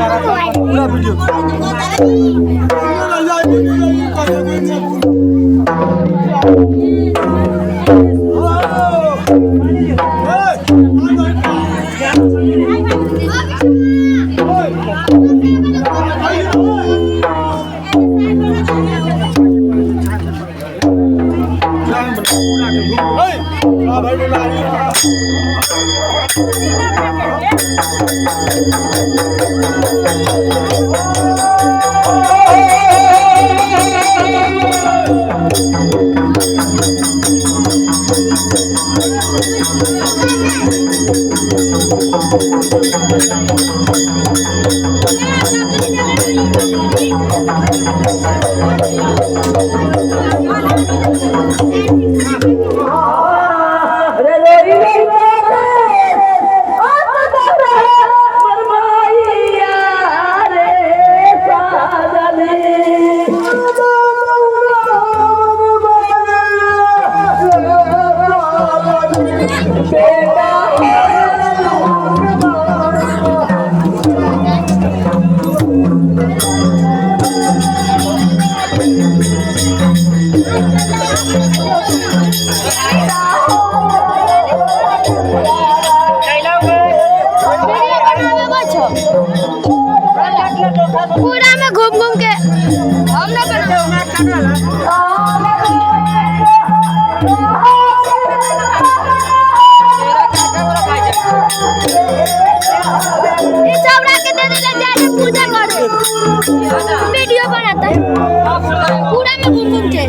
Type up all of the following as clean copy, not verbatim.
पूरा वीडियो पूरा में घूम घूम के हम ना के दे दे जाके पूजा करे वीडियो बनाता है पूरा में घूम घूम के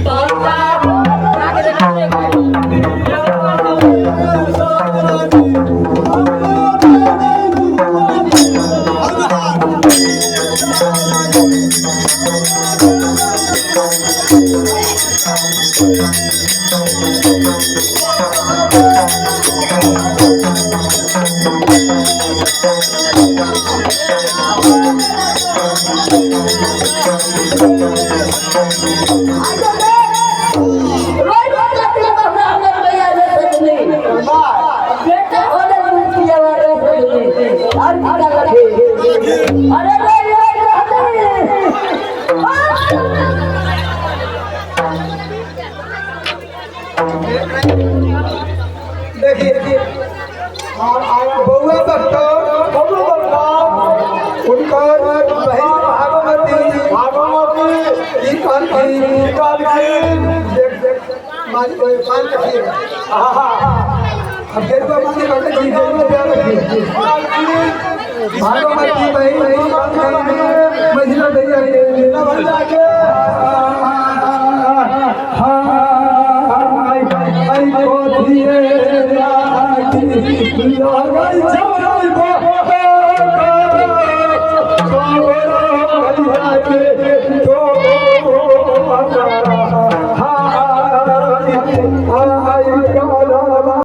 देखिए बउआ भक्तो उनका बहन भागवती की अब गेरुआ मानी बाटे जी गेरुआ प्यार रखिए भागवती बहन महिला भैया लीला बन जाके आई को धीरे राखी